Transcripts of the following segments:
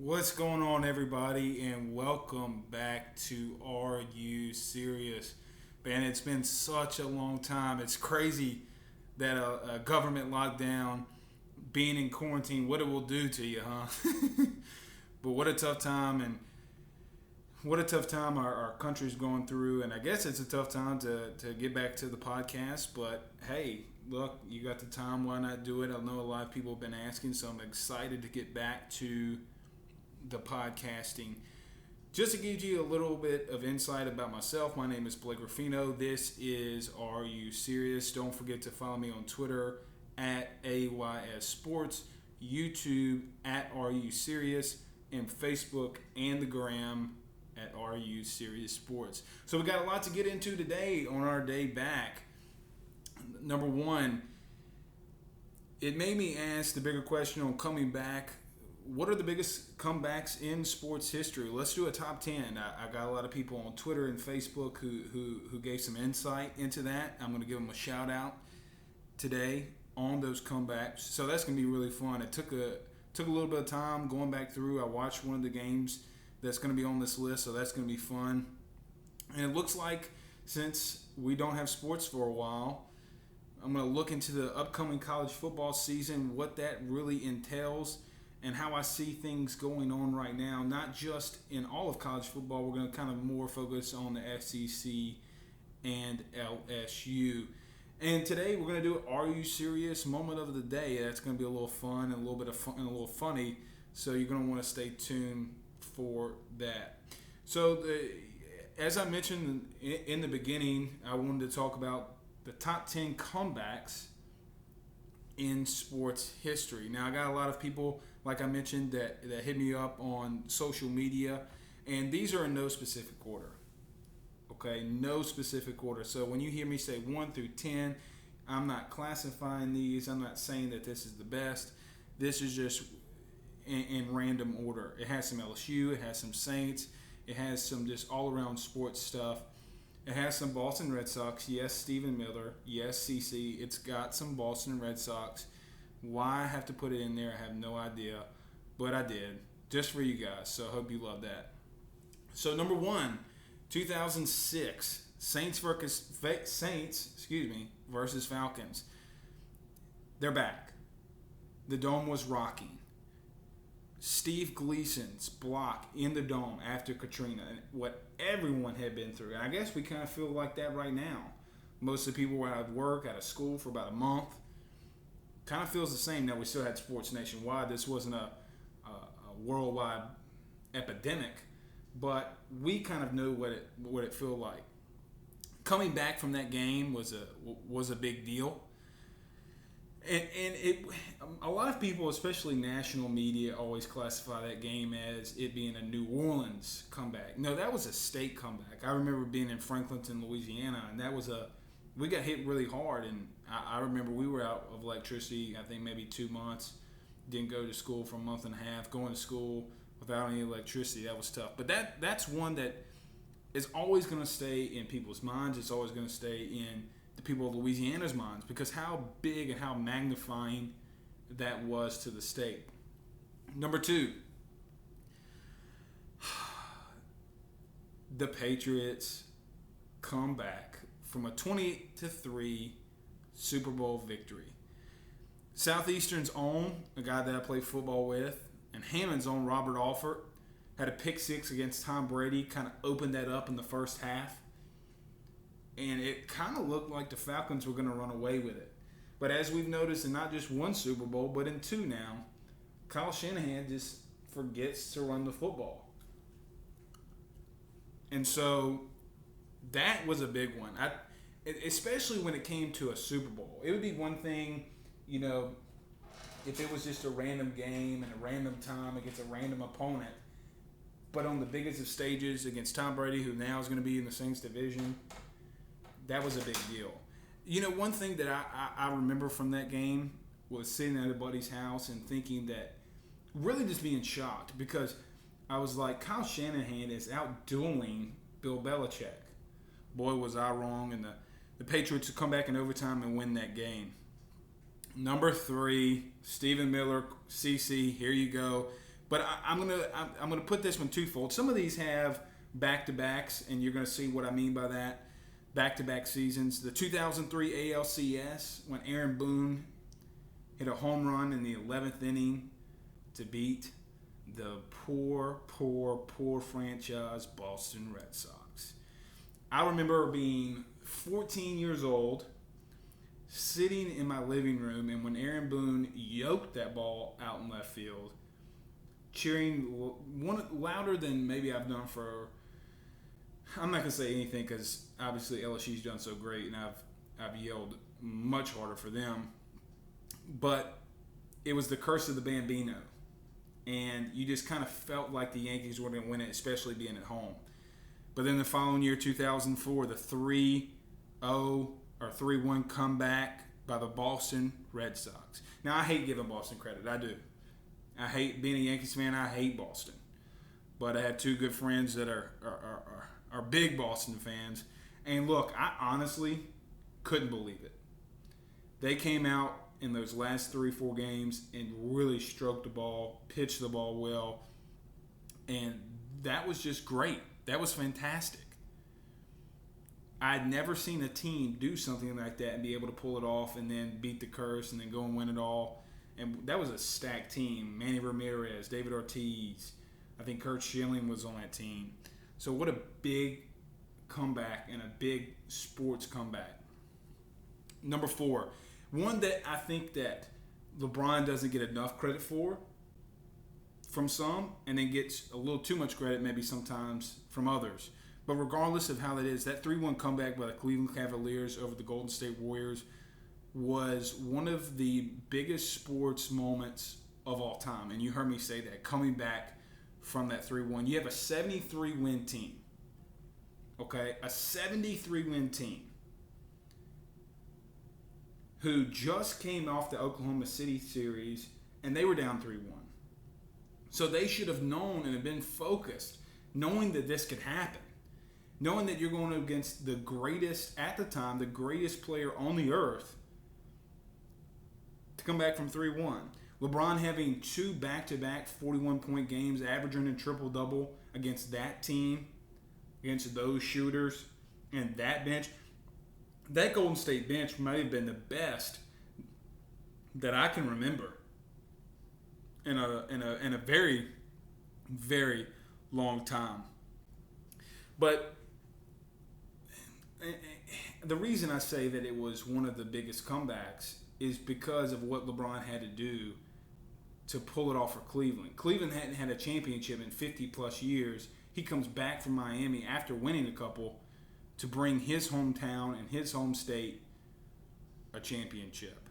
What's going on, everybody, and welcome back to Are You Serious? Man, it's been such a long time. It's crazy that a government lockdown, being in quarantine, what it will do to you, huh? But what a tough time, and what a tough time our country's going through. And I guess it's a tough time to get back to the podcast, but hey, look, you got the time, why not do it? I know a lot of people have been asking, so I'm excited to get back to the podcasting. Just to give you a little bit of insight about myself, my name is Blake Ruffino. This is Are You Serious? Don't forget to follow me on Twitter at AYS Sports, YouTube at Are You Serious, and Facebook and the Gram at Are You Serious Sports. So we got a lot to get into today on our day back. Number one, it made me ask the bigger question on coming back. What are the biggest comebacks in sports history? Let's do a top 10. I got a lot of people on Twitter and Facebook who gave some insight into that. I'm going to give them a shout out today on those comebacks. So that's going to be really fun. It took a little bit of time going back through. I watched one of the games that's going to be on this list, so that's going to be fun. And it looks like since we don't have sports for a while, I'm going to look into the upcoming college football season, what that really entails, and how I see things going on right now, not just in all of college football. We're going to kind of more focus on the SEC and LSU. And today we're going to do Are You Serious? Moment of the day. That's going to be a little fun and a little bit of fun and a little funny. So you're going to want to stay tuned for that. So as I mentioned in the beginning, I wanted to talk about the top 10 comebacks in sports history. Now, I got a lot of people, like I mentioned, that hit me up on social media, and these are in no specific order. Okay, no specific order. So when you hear me say 1 through 10, I'm not classifying these. I'm not saying that this is the best. This is just in random order. It has some LSU, it has some Saints, it has some just all-around sports stuff. It has some Boston Red Sox. Yes, Stephen Miller. Yes, CC. It's got some Boston Red Sox. Why I have to put it in there, I have no idea. But I did. Just for you guys. So I hope you love that. So number 1, 2006. Saints versus Falcons. They're back. The Dome was rocking. Steve Gleason's block in the Dome after Katrina, and what everyone had been through. And I guess we kind of feel like that right now. Most of the people were out of work, out of school for about a month. Kind of feels the same that we still had sports nationwide. This wasn't a worldwide epidemic, but we kind of knew what it felt like. Coming back from that game was a big deal. And a lot of people, especially national media, always classify that game as it being a New Orleans comeback. No, that was a state comeback. I remember being in Franklinton, Louisiana, and we got hit really hard. And I remember we were out of electricity, I think maybe 2 months. Didn't go to school for a month and a half. Going to school without any electricity, that was tough. But that's one that is always going to stay in people's minds. It's always going to stay in the people of Louisiana's minds, because how big and how magnifying that was to the state. Number 2, the Patriots come back from a 28-3 Super Bowl victory. Southeastern's own, a guy that I play football with, and Hammond's own Robert Alford had a pick six against Tom Brady, kind of opened that up in the first half. And it kind of looked like the Falcons were going to run away with it. But as we've noticed in not just one Super Bowl, but in 2 now, Kyle Shanahan just forgets to run the football. And so that was a big one. Especially when it came to a Super Bowl. It would be one thing, if it was just a random game and a random time against a random opponent. But on the biggest of stages against Tom Brady, who now is going to be in the Saints division, that was a big deal. One thing that I remember from that game was sitting at a buddy's house and thinking that, really just being shocked, because I was like, Kyle Shanahan is outdoing Bill Belichick. Boy, was I wrong, and the Patriots would come back in overtime and win that game. Number 3, Stephen Miller, CC, here you go. But I'm gonna put this one twofold. Some of these have back-to-backs, and you're gonna see what I mean by that. Back-to-back seasons. The 2003 ALCS, when Aaron Boone hit a home run in the 11th inning to beat the poor franchise Boston Red Sox. I remember being 14 years old, sitting in my living room, and when Aaron Boone yoked that ball out in left field, cheering one louder than maybe I've done for. I'm not gonna say anything because obviously LSU's done so great, and I've yelled much harder for them. But it was the curse of the Bambino, and you just kind of felt like the Yankees were gonna win it, especially being at home. But then the following year, 2004, the 3-0 or 3-1 comeback by the Boston Red Sox. Now I hate giving Boston credit. I do. I hate being a Yankees fan. I hate Boston. But I had two good friends that are big Boston fans. And look, I honestly couldn't believe it. They came out in those last 3-4 games and really stroked the ball, pitched the ball well. And that was just great. That was fantastic. I'd never seen a team do something like that and be able to pull it off and then beat the curse and then go and win it all. And that was a stacked team. Manny Ramirez, David Ortiz. I think Curt Schilling was on that team. So what a big comeback and a big sports comeback. Number 4, one that I think that LeBron doesn't get enough credit for from some, and then gets a little too much credit maybe sometimes from others. But regardless of how that is, that 3-1 comeback by the Cleveland Cavaliers over the Golden State Warriors was one of the biggest sports moments of all time. And you heard me say that, coming back from that 3-1. You have a 73-win team. Okay? A 73-win team who just came off the Oklahoma City series, and they were down 3-1. So they should have known and have been focused, knowing that this could happen. Knowing that you're going against the greatest, at the time, the greatest player on the earth to come back from 3-1. LeBron having 2 back-to-back 41-point games, averaging a triple-double against that team, against those shooters, and that bench. That Golden State bench might have been the best that I can remember in a very, very long time. But the reason I say that it was one of the biggest comebacks is because of what LeBron had to do to pull it off for Cleveland. Cleveland hadn't had a championship in 50-plus years. He comes back from Miami after winning a couple to bring his hometown and his home state a championship.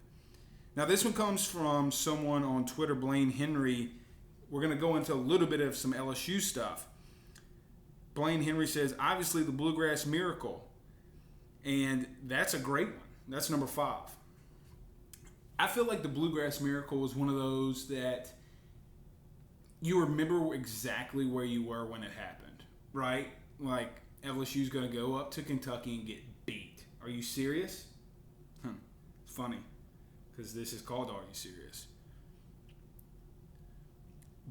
Now, this one comes from someone on Twitter, Blaine Henry. We're going to go into a little bit of some LSU stuff. Blaine Henry says, obviously the Bluegrass Miracle. And that's a great one. That's number 5. I feel like the Bluegrass Miracle is one of those that you remember exactly where you were when it happened, right? Like, LSU's going to go up to Kentucky and get beat. Are you serious? It's funny, because this is called Are You Serious?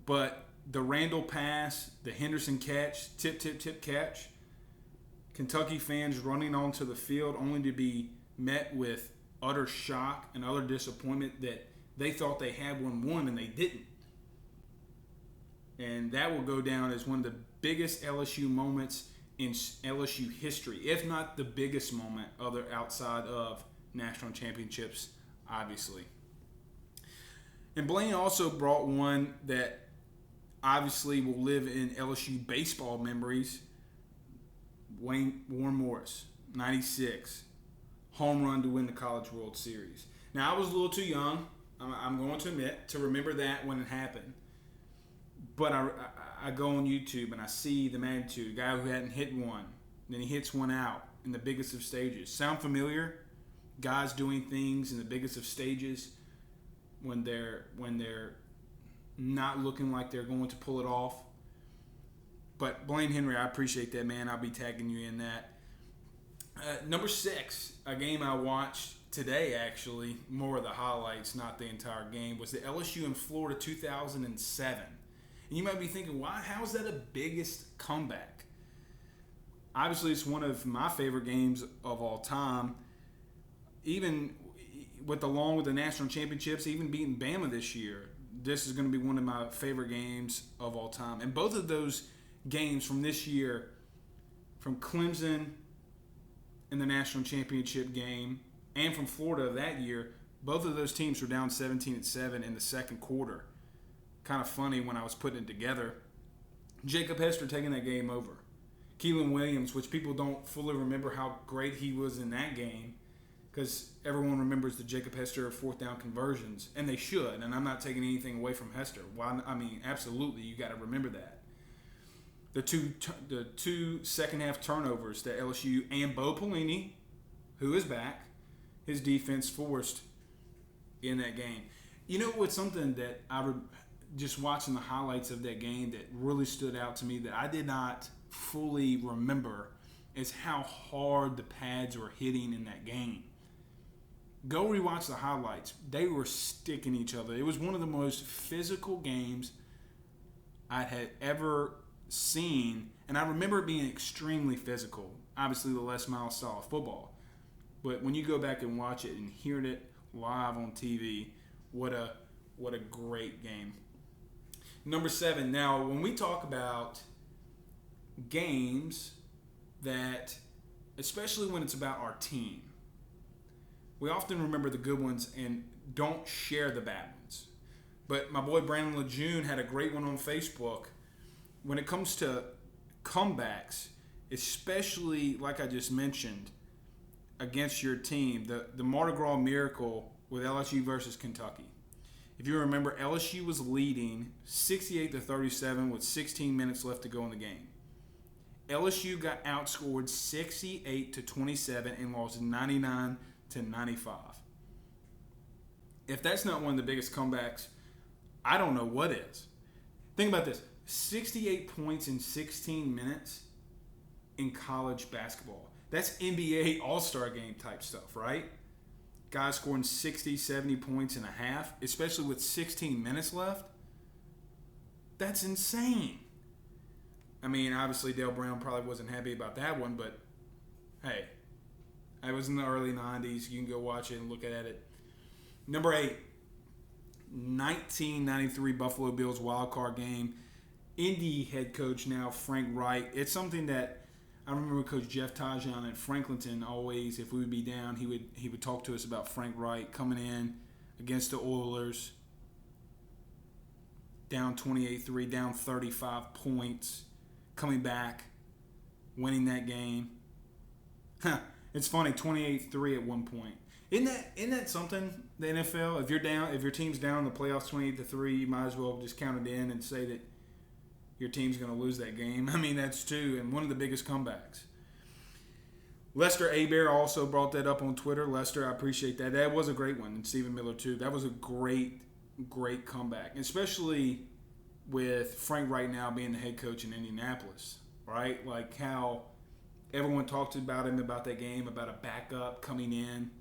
But the Randall pass, the Henderson catch, tip catch, Kentucky fans running onto the field only to be met with utter shock and utter disappointment that they thought they had one won and they didn't. And that will go down as one of the biggest LSU moments in LSU history, if not the biggest moment other outside of national championships, obviously. And Blaine also brought one that obviously will live in LSU baseball memories. Warren Morris, 96, home run to win the College World Series. Now, I was a little too young, I'm going to admit, to remember that when it happened. But I go on YouTube and I see the magnitude, a guy who hadn't hit one, then he hits one out in the biggest of stages. Sound familiar? Guys doing things in the biggest of stages when they're not looking like they're going to pull it off. But Blaine Henry, I appreciate that, man. I'll be tagging you in that. Number 6, a game I watched today, actually, more of the highlights, not the entire game, was the LSU in Florida 2007. And you might be thinking, why? How is that a biggest comeback? Obviously, it's one of my favorite games of all time. Even along with the national championships, even beating Bama this year, this is going to be one of my favorite games of all time. And both of those games from this year, from Clemson in the national championship game and from Florida that year, both of those teams were down 17-7 in the second quarter. Kind of funny when I was putting it together. Jacob Hester taking that game over. Keelan Williams, which people don't fully remember how great he was in that game, because everyone remembers the Jacob Hester fourth down conversions, and they should. And I'm not taking anything away from Hester. Why? I mean, absolutely, you got to remember that. The two second half turnovers that LSU and Bo Pelini, who is back, his defense forced in that game. You know what's something that just watching the highlights of that game that really stood out to me that I did not fully remember is how hard the pads were hitting in that game. Go rewatch the highlights. They were sticking each other. It was one of the most physical games I had ever seen, and I remember it being extremely physical. Obviously, the Les Miles style of football. But when you go back and watch it and hear it live on TV, what a great game. Number 7. Now, when we talk about games that, especially when it's about our team, we often remember the good ones and don't share the bad ones. But my boy Brandon Lejeune had a great one on Facebook. When it comes to comebacks, especially like I just mentioned, against your team, the Mardi Gras Miracle with LSU versus Kentucky. If you remember, LSU was leading 68-37 with 16 minutes left to go in the game. LSU got outscored 68-27 and lost 99-95. If that's not one of the biggest comebacks, I don't know what is. Think about this. 68 points in 16 minutes in college basketball. That's NBA All-Star game type stuff, right? Guys scoring 60, 70 points in a half, especially with 16 minutes left. That's insane. I mean, obviously Dale Brown probably wasn't happy about that one, but hey, it was in the early 90s. You can go watch it and look at it. Number 8, 1993 Buffalo Bills wildcard game. Indy head coach now, Frank Reich. It's something that I remember Coach Jeff Tajon at Franklinton always, if we would be down, he would talk to us about Frank Reich coming in against the Oilers, down 28-3, down 35 points, coming back, winning that game. It's funny, 28-3 at one point. Isn't that something, the NFL? If your team's down in the playoffs 28-3, you might as well just count it in and say that your team's going to lose that game. I mean, that's two, and one of the biggest comebacks. Lester Abear also brought that up on Twitter. Lester, I appreciate that. That was a great one. And Stephen Miller, too. That was a great comeback, especially with Frank right now being the head coach in Indianapolis, right? Like how everyone talked about him, about that game, about a backup coming in,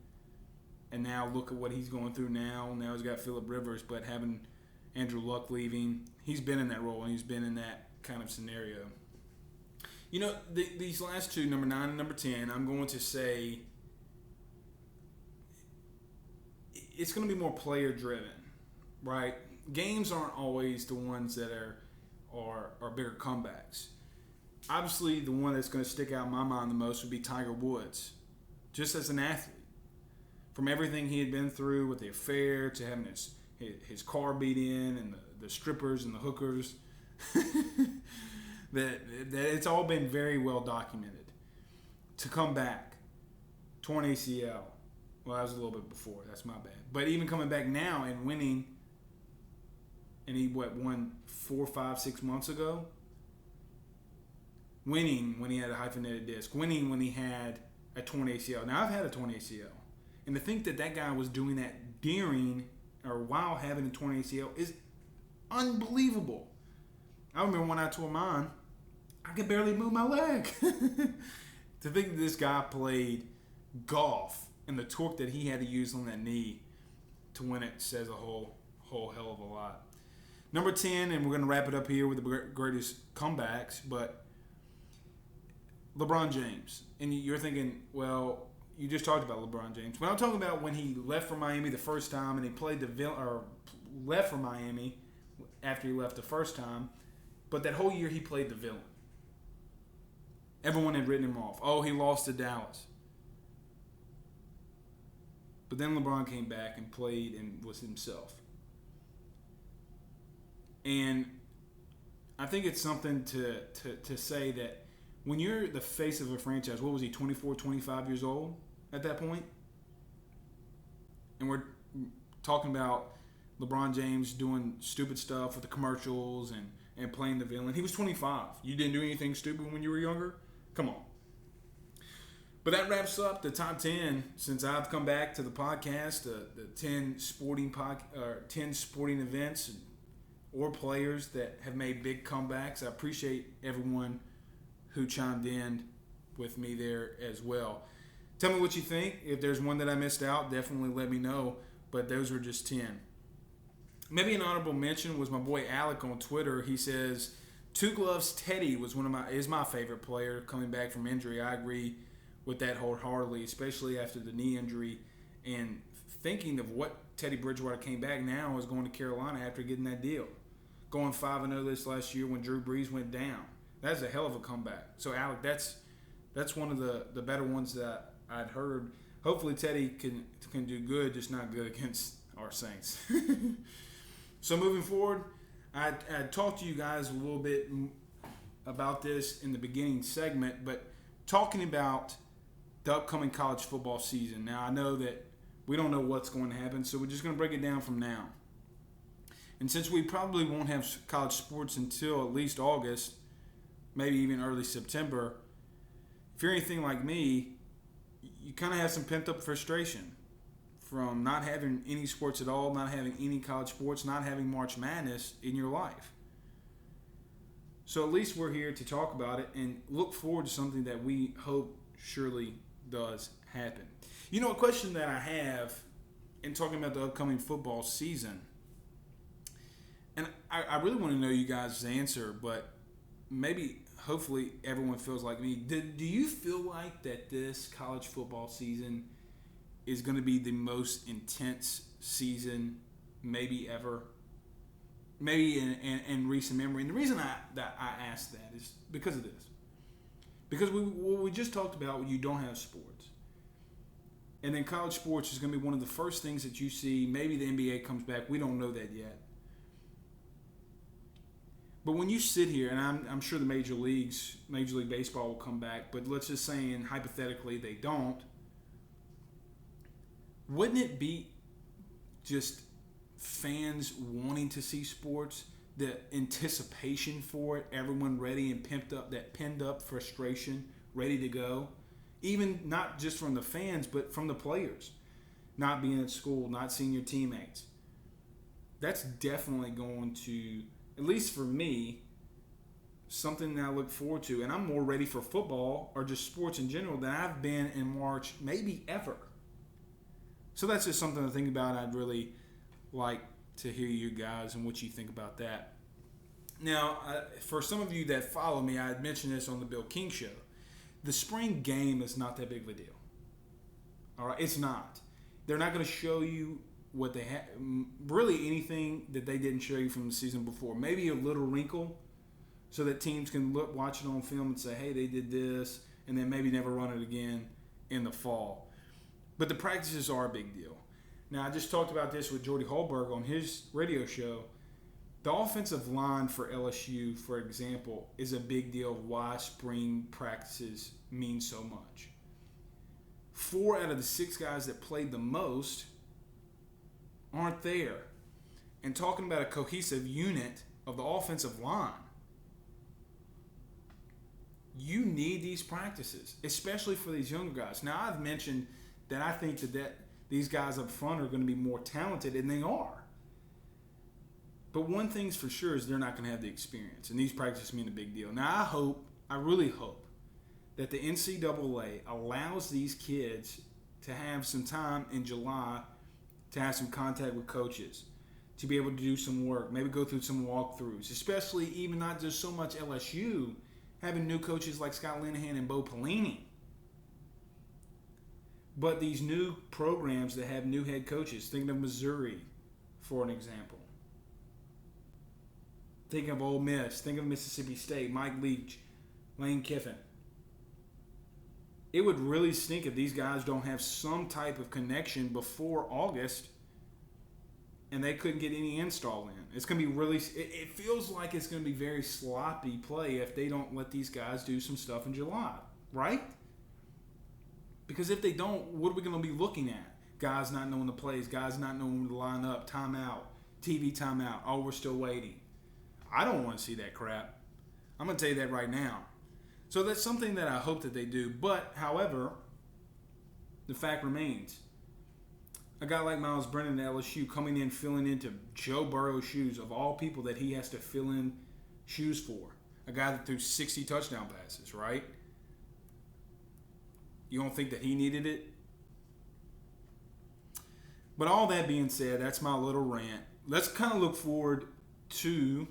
and now look at what he's going through now. Now he's got Phillip Rivers, but having Andrew Luck leaving, he's been in that role, and he's been in that kind of scenario. You know, these last two, number 9 and number 10, I'm going to say it's going to be more player-driven, right? Games aren't always the ones that are bigger comebacks. Obviously, the one that's going to stick out in my mind the most would be Tiger Woods, just as an athlete. From everything he had been through with the affair to having his car beat in and the strippers and the hookers, that it's all been very well documented. To come back, torn ACL. Well, that was a little bit before. That's my bad. But even coming back now and winning, and he won 4, 5, 6 months ago. Winning when he had a hyphenated disc. Winning when he had a torn ACL. Now, I've had a torn ACL. And to think that guy was doing that during or while having a torn ACL is unbelievable. I remember when I tore mine, I could barely move my leg. To think that this guy played golf and the torque that he had to use on that knee to win it says a whole hell of a lot. Number 10, and we're going to wrap it up here with the greatest comebacks, but LeBron James. And you're thinking, well, you just talked about LeBron James. But I'm talking about when he left for Miami the first time and he played left for Miami after he left the first time. But that whole year he played the villain. Everyone had written him off. Oh, he lost to Dallas. But then LeBron came back and played and was himself. And I think it's something to say that when you're the face of a franchise, what was he, 24, 25 years old at that point? And we're talking about LeBron James doing stupid stuff with the commercials and playing the villain. He was 25. You didn't do anything stupid when you were younger? Come on. But that wraps up the top 10 since I've come back to the podcast, the 10 sporting events or players that have made big comebacks. I appreciate everyone who chimed in with me there as well. Tell me what you think. If there's one that I missed out, definitely let me know. But those were just 10. Maybe an honorable mention was my boy Alec on Twitter. He says, Two Gloves Teddy is my favorite player coming back from injury. I agree with that wholeheartedly, especially after the knee injury. And thinking of what Teddy Bridgewater came back now is going to Carolina after getting that deal. Going 5-0 this last year when Drew Brees went down. That's a hell of a comeback. So, Alec, that's one of the better ones that I'd heard. Hopefully Teddy can do good, just not good against our Saints. So, moving forward, I talked to you guys a little bit about this in the beginning segment, but talking about the upcoming college football season. Now, I know that we don't know what's going to happen, so we're just going to break it down from now. And since we probably won't have college sports until at least August, maybe even early September, if you're anything like me, you kind of have some pent-up frustration from not having any sports at all, not having any college sports, not having March Madness in your life. So at least we're here to talk about it and look forward to something that we hope surely does happen. You know, a question that I have in talking about the upcoming football season, and I really want to know you guys' answer, but maybe, hopefully, everyone feels like me. Do you feel like that this college football season is going to be the most intense season maybe ever? Maybe in recent memory. And the reason I asked that is because of this. Because we just talked about, you don't have sports. And then college sports is going to be one of the first things that you see. Maybe the NBA comes back. We don't know that yet. But when you sit here, and I'm sure the Major League Baseball will come back, but let's just say, and hypothetically they don't, wouldn't it be just fans wanting to see sports, the anticipation for it, everyone ready and pimped up, that pinned up frustration, ready to go? Even not just from the fans, but from the players. Not being at school, not seeing your teammates. That's definitely going to, at least for me, something that I look forward to. And I'm more ready for football or just sports in general than I've been in March, maybe ever. So that's just something to think about. I'd really like to hear you guys and what you think about that. Now, for some of you that follow me, I had mentioned this on the Bill King Show. The spring game is not that big of a deal. All right, it's not. They're not going to show you what they have, really anything that they didn't show you from the season before. Maybe a little wrinkle so that teams can watch it on film and say, hey, they did this, and then maybe never run it again in the fall. But the practices are a big deal. Now, I just talked about this with Jordy Holberg on his radio show. The offensive line for LSU, for example, is a big deal of why spring practices mean so much. 4 out of the 6 guys that played the most aren't there. And talking about a cohesive unit of the offensive line, you need these practices, especially for these younger guys. Now, I've mentioned that I think that these guys up front are going to be more talented, and they are. But one thing's for sure is they're not going to have the experience, and these practices mean a big deal. Now, I really hope that the NCAA allows these kids to have some time in July to have some contact with coaches, to be able to do some work, maybe go through some walkthroughs, especially even not just so much LSU, having new coaches like Scott Linehan and Bo Pelini. But these new programs that have new head coaches, thinking of Missouri, for an example. Think of Ole Miss, think of Mississippi State, Mike Leach, Lane Kiffin. It would really stink if these guys don't have some type of connection before August and they couldn't get any install in. It's going to be really, it feels like it's going to be very sloppy play if they don't let these guys do some stuff in July, right? Because if they don't, what are we going to be looking at? Guys not knowing the plays, guys not knowing when to line up, timeout, TV timeout, oh, we're still waiting. I don't want to see that crap. I'm going to tell you that right now. So that's something that I hope that they do. But, however, the fact remains, a guy like Miles Brennan at LSU coming in, filling into Joe Burrow's shoes, of all people that he has to fill in shoes for. A guy that threw 60 touchdown passes, right? You don't think that he needed it? But all that being said, that's my little rant. Let's kind of look forward to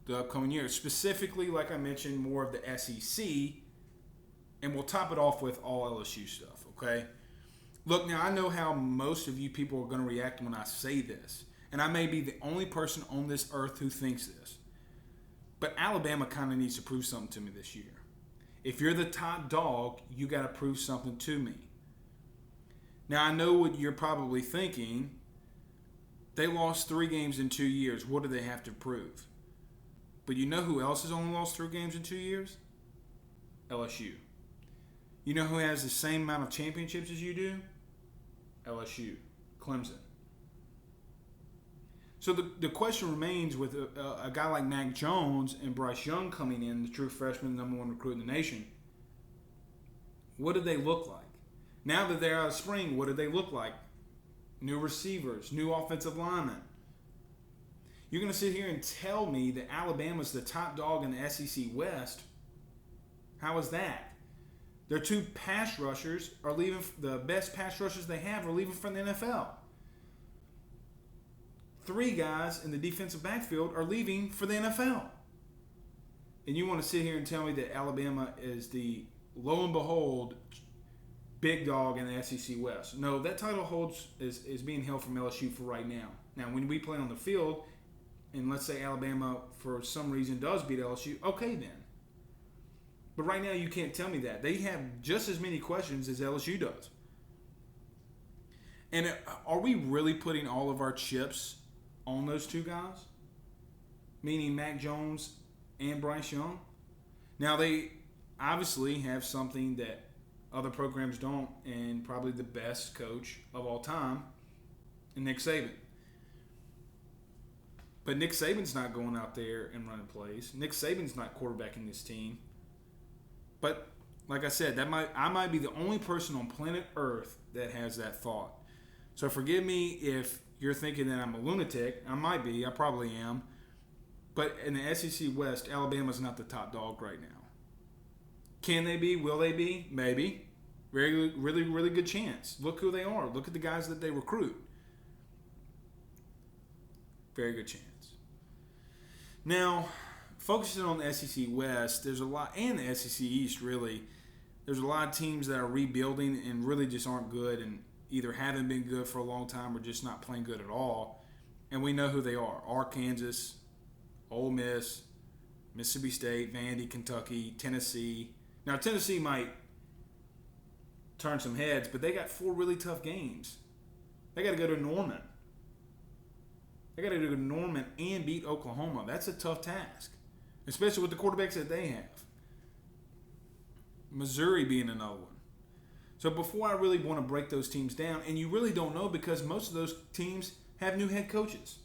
the upcoming year. Specifically, like I mentioned, more of the SEC. And we'll top it off with all LSU stuff, okay? Look, now I know how most of you people are going to react when I say this. And I may be the only person on this earth who thinks this. But Alabama kind of needs to prove something to me this year. If you're the top dog, you got to prove something to me. Now, I know what you're probably thinking. They lost 3 games in 2 years. What do they have to prove? But you know who else has only lost 3 games in 2 years? LSU. You know who has the same amount of championships as you do? LSU. Clemson. So the question remains with a guy like Mac Jones and Bryce Young coming in, the true freshman, number 1 recruit in the nation. What do they look like? Now that they're out of spring, what do they look like? New receivers, new offensive linemen. You're going to sit here and tell me that Alabama's the top dog in the SEC West. How is that? Their 2 pass rushers are leaving, the best pass rushers they have are leaving from the NFL. 3 guys in the defensive backfield are leaving for the NFL. And you want to sit here and tell me that Alabama is the, lo and behold, big dog in the SEC West. No, that title is being held from LSU for right now. Now, when we play on the field, and let's say Alabama for some reason does beat LSU, okay then. But right now you can't tell me that. They have just as many questions as LSU does. And are we really putting all of our chips on those 2 guys? Meaning Mac Jones and Bryce Young? Now they obviously have something that other programs don't, and probably the best coach of all time, and Nick Saban. But Nick Saban's not going out there and running plays. Nick Saban's not quarterbacking this team. But like I said, I might be the only person on planet Earth that has that thought. So forgive me if you're thinking that I'm a lunatic. I might be. I probably am. But in the SEC West, Alabama's not the top dog right now. Can they be? Will they be? Maybe. Really, really good chance. Look who they are. Look at the guys that they recruit. Very good chance. Now, focusing on the SEC West, there's a lot, and the SEC East really, there's a lot of teams that are rebuilding and really just aren't good and either haven't been good for a long time or just not playing good at all. And we know who they are. Arkansas, Ole Miss, Mississippi State, Vandy, Kentucky, Tennessee. Now, Tennessee might turn some heads, but they got 4 really tough games. They got to go to Norman. They got to go to Norman and beat Oklahoma. That's a tough task, especially with the quarterbacks that they have. Missouri being another one. So before I really want to break those teams down, and you really don't know because most of those teams have new head coaches.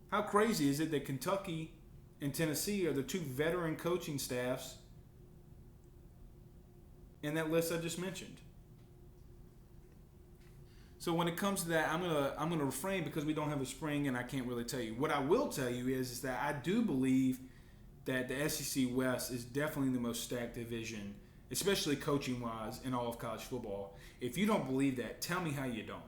How crazy is it that Kentucky and Tennessee are the 2 veteran coaching staffs in that list I just mentioned? So when it comes to that, I'm gonna refrain because we don't have a spring and I can't really tell you. What I will tell you is that I do believe that the SEC West is definitely the most stacked division, especially coaching-wise, in all of college football. If you don't believe that, tell me how you don't.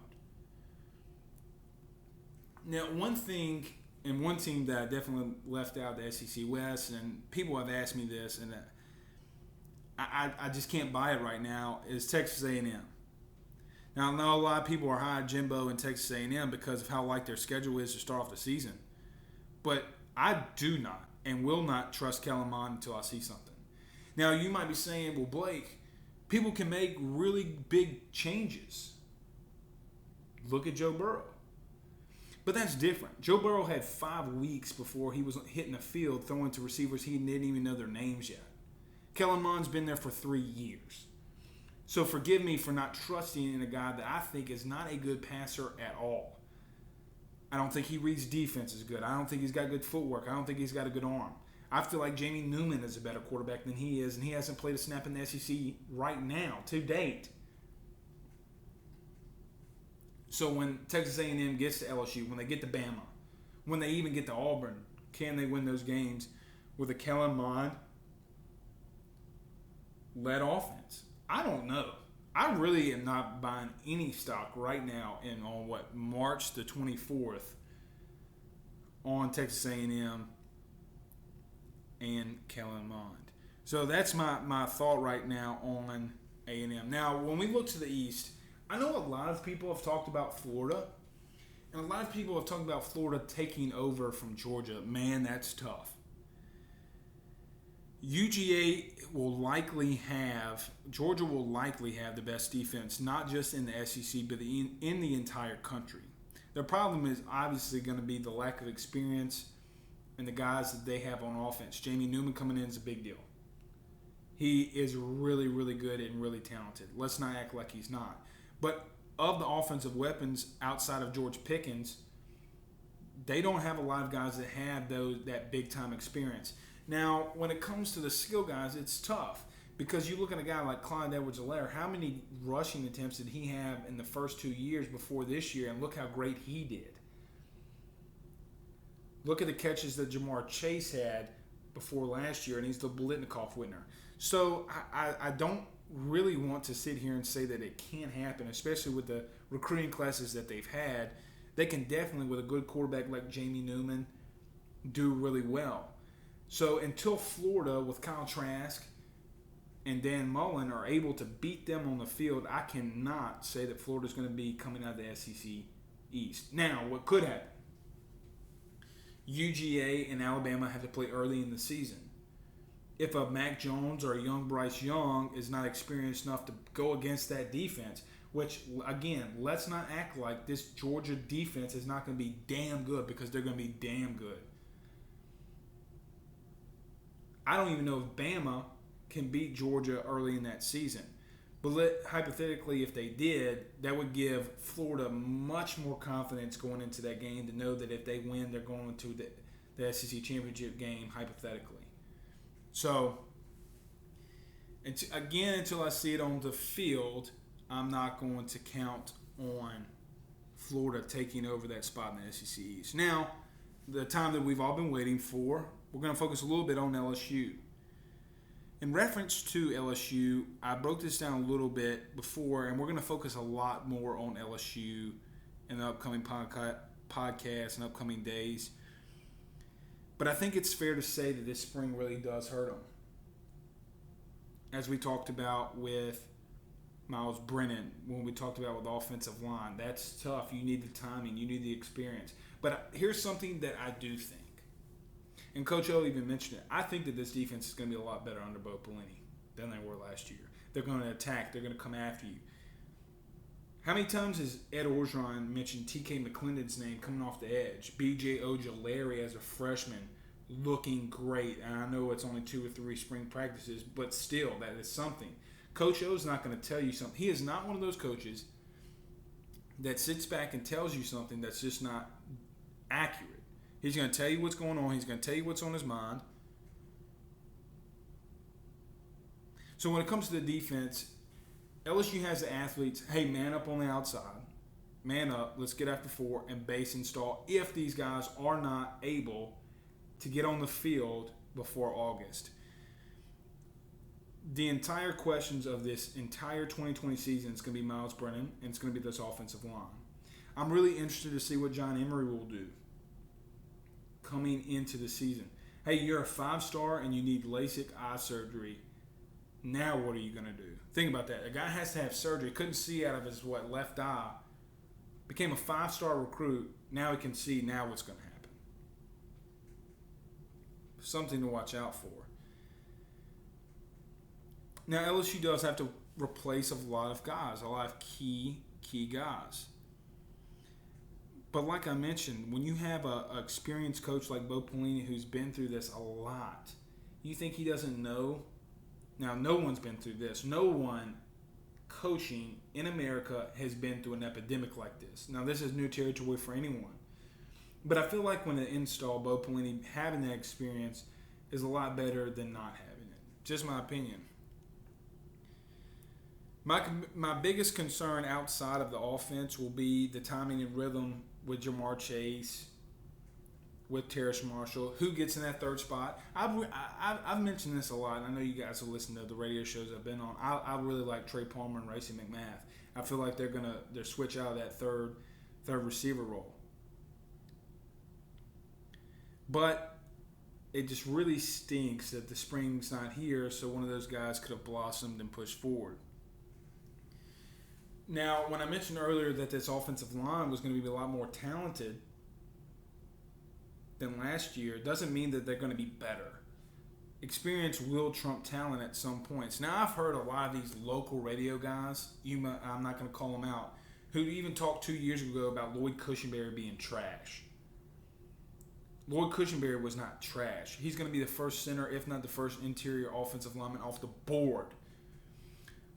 Now, one thing and one team that I definitely left out the SEC West, and people have asked me this, and I just can't buy it right now, is Texas A&M. Now, I know a lot of people are high on Jimbo and Texas A&M because of how light their schedule is to start off the season. But I do not and will not trust Kellen Mond until I see something. Now, you might be saying, well, Blake, people can make really big changes. Look at Joe Burrow. But that's different. Joe Burrow had 5 weeks before he was hitting the field throwing to receivers he didn't even know their names yet. Kellen Mond's been there for 3 years. So forgive me for not trusting in a guy that I think is not a good passer at all. I don't think he reads defense as good. I don't think he's got good footwork. I don't think he's got a good arm. I feel like Jamie Newman is a better quarterback than he is, and he hasn't played a snap in the SEC right now, to date. So when Texas A&M gets to LSU, when they get to Bama, when they even get to Auburn, can they win those games with a Kellen Mond-led offense? I don't know. I really am not buying any stock right now on March the 24th on Texas A&M and Kellen Mond. So that's my thought right now on A&M. Now, when we look to the East, I know a lot of people have talked about Florida, and a lot of people have talked about Florida taking over from Georgia. Man, that's tough. Georgia will likely have the best defense, not just in the SEC, but in the entire country. Their problem is obviously going to be the lack of experience and the guys that they have on offense. Jamie Newman coming in is a big deal. He is really, really good and really talented. Let's not act like he's not. But of the offensive weapons outside of George Pickens, they don't have a lot of guys that have that big-time experience. Now, when it comes to the skill guys, it's tough because you look at a guy like Clyde Edwards-Helaire. How many rushing attempts did he have in the first 2 years before this year? And look how great he did. Look at the catches that Jamar Chase had before last year, and he's the Biletnikoff winner. So I don't really want to sit here and say that it can't happen, especially with the recruiting classes that they've had. They can definitely, with a good quarterback like Jamie Newman, do really well. So until Florida with Kyle Trask and Dan Mullen are able to beat them on the field, I cannot say that Florida's going to be coming out of the SEC East. Now, what could happen? UGA and Alabama have to play early in the season. If a Mac Jones or a young Bryce Young is not experienced enough to go against that defense, which, again, let's not act like this Georgia defense is not going to be damn good, because they're going to be damn good. I don't even know if Bama can beat Georgia early in that season. But hypothetically, if they did, that would give Florida much more confidence going into that game to know that if they win, they're going to the SEC championship game, hypothetically. So, until I see it on the field, I'm not going to count on Florida taking over that spot in the SEC East. Now, the time that we've all been waiting for, we're going to focus a little bit on LSU. In reference to LSU, I broke this down a little bit before, and we're going to focus a lot more on LSU in the upcoming podcast and upcoming days. But I think it's fair to say that this spring really does hurt them. As we talked about with Miles Brennan, when we talked about with the offensive line, that's tough. You need the timing. You need the experience. But here's something that I do think. And Coach O even mentioned it. I think that this defense is going to be a lot better under Bo Pelini than they were last year. They're going to attack. They're going to come after you. How many times has Ed Orgeron mentioned T.K. McClendon's name coming off the edge? B.J. Ojulari as a freshman looking great. And I know it's only 2 or 3 spring practices, but still, that is something. Coach O's not going to tell you something. He is not one of those coaches that sits back and tells you something that's just not accurate. He's going to tell you what's going on. He's going to tell you what's on his mind. So when it comes to the defense, LSU has the athletes, hey, man up on the outside. Man up. Let's get after 4 and base install if these guys are not able to get on the field before August. The entire questions of this entire 2020 season is going to be Miles Brennan, and it's going to be this offensive line. I'm really interested to see what John Emery will do coming into the season. Hey, you're a 5-star and you need LASIK eye surgery. Now what are you going to do? Think about that. A guy has to have surgery. Couldn't see out of his left eye. Became a 5-star recruit. Now he can see. Now what's going to happen? Something to watch out for. Now LSU does have to replace a lot of guys, a lot of key guys. But like I mentioned, when you have an experienced coach like Bo Pelini who's been through this a lot, you think he doesn't know? Now, no one's been through this. No one coaching in America has been through an epidemic like this. Now, this is new territory for anyone. But I feel like when they install Bo Pelini, having that experience is a lot better than not having it. Just my opinion. My biggest concern outside of the offense will be the timing and rhythm with Jamar Chase, with Terrace Marshall, who gets in that third spot. I've mentioned this a lot, and I know you guys have listened to the radio shows I've been on. I really like Trey Palmer and Racey McMath. I feel like they're switch out of that third receiver role. But it just really stinks that the spring's not here, so one of those guys could have blossomed and pushed forward. Now, when I mentioned earlier that this offensive line was going to be a lot more talented than last year, it doesn't mean that they're going to be better. Experience will trump talent at some points. Now, I've heard a lot of these local radio guys, I'm not going to call them out, who even talked 2 years ago about Lloyd Cushenberry being trash. Lloyd Cushenberry was not trash. He's going to be the first center, if not the first interior offensive lineman off the board.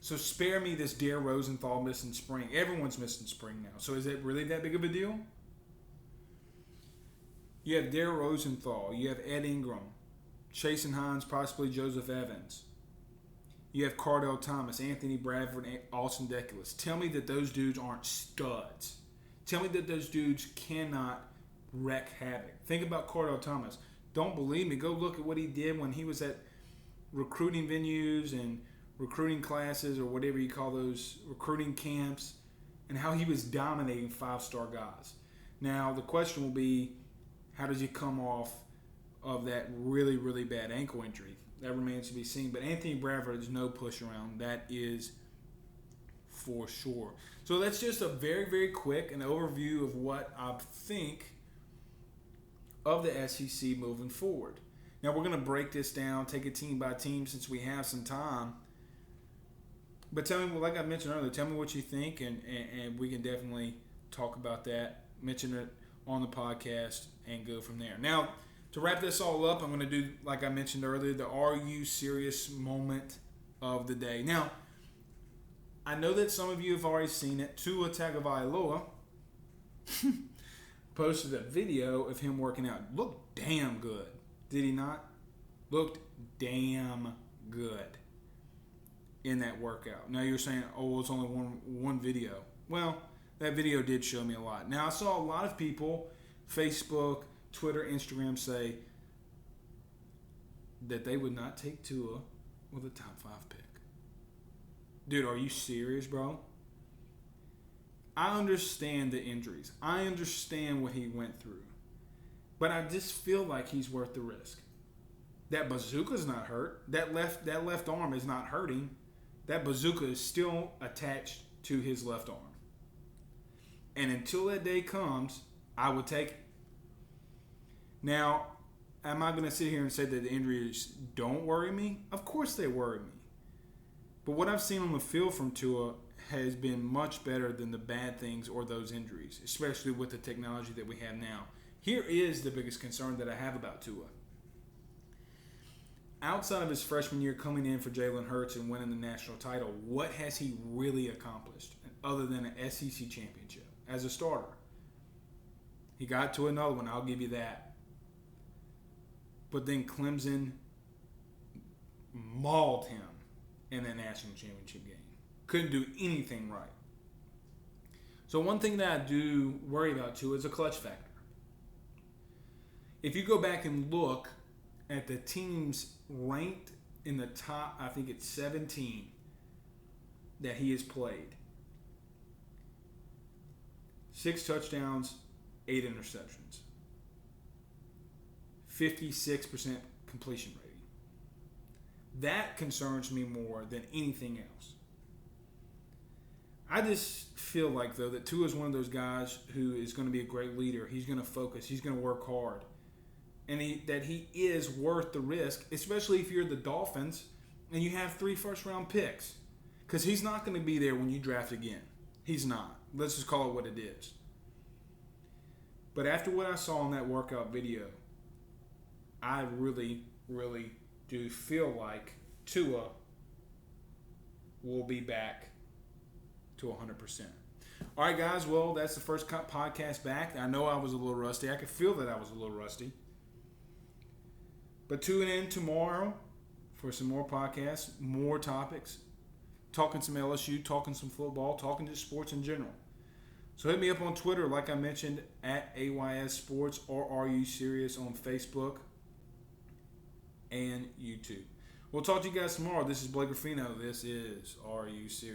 So spare me this Dare Rosenthal missing spring. Everyone's missing spring now. So is it really that big of a deal? You have Dare Rosenthal. You have Ed Ingram. Chasen Hines, possibly Joseph Evans. You have Cardell Thomas, Anthony Bradford, and Austin Deculus. Tell me that those dudes aren't studs. Tell me that those dudes cannot wreak havoc. Think about Cardell Thomas. Don't believe me? Go look at what he did when he was at recruiting venues and recruiting classes, or whatever you call those, recruiting camps, and how he was dominating 5-star guys. Now, the question will be, how does he come off of that really, really bad ankle injury? That remains to be seen. But Anthony Bradford is no push around. That is for sure. So that's just a very, very quick an overview of what I think of the SEC moving forward. Now, we're going to break this down, take it team by team since we have some time. But tell me, like I mentioned earlier, tell me what you think, and we can definitely talk about that, mention it on the podcast, and go from there. Now, to wrap this all up, I'm going to do, like I mentioned earlier, the Are You Serious moment of the day. Now, I know that some of you have already seen it. Tua Tagovailoa posted a video of him working out. Looked damn good. Did he not? Looked damn good in that workout. Now you're saying, oh, it's only one video. Well, that video did show me a lot. Now, I saw a lot of people, Facebook, Twitter, Instagram, say that they would not take Tua with a top 5 pick. Dude, are you serious, bro? I understand the injuries. I understand what he went through. But I just feel like he's worth the risk. That bazooka's not hurt. That left arm is not hurting. That bazooka is still attached to his left arm. And until that day comes, I would take it. Now, am I going to sit here and say that the injuries don't worry me? Of course they worry me. But what I've seen on the field from Tua has been much better than the bad things or those injuries, especially with the technology that we have now. Here is the biggest concern that I have about Tua. Outside of his freshman year coming in for Jalen Hurts and winning the national title, what has he really accomplished other than an SEC championship as a starter? He got to another one, I'll give you that. But then Clemson mauled him in that national championship game. Couldn't do anything right. So one thing that I do worry about too is a clutch factor. If you go back and look at the teams ranked in the top, I think it's 17 that he has played. 6 touchdowns, 8 interceptions. 56% completion rating. That concerns me more than anything else. I just feel like, though, that Tua is one of those guys who is going to be a great leader. He's going to focus. He's going to work hard. And that he is worth the risk, especially if you're the Dolphins and you have 3 first-round picks. Because he's not going to be there when you draft again. He's not. Let's just call it what it is. But after what I saw in that workout video, I really, really do feel like Tua will be back to 100%. All right, guys. Well, that's the first podcast back. I know I was a little rusty. I could feel that I was a little rusty. But tune in tomorrow for some more podcasts, more topics, talking some LSU, talking some football, talking just sports in general. So hit me up on Twitter, like I mentioned, at AYS Sports, or Are You Serious on Facebook and YouTube. We'll talk to you guys tomorrow. This is Blake Ruffino. This is Are You Serious?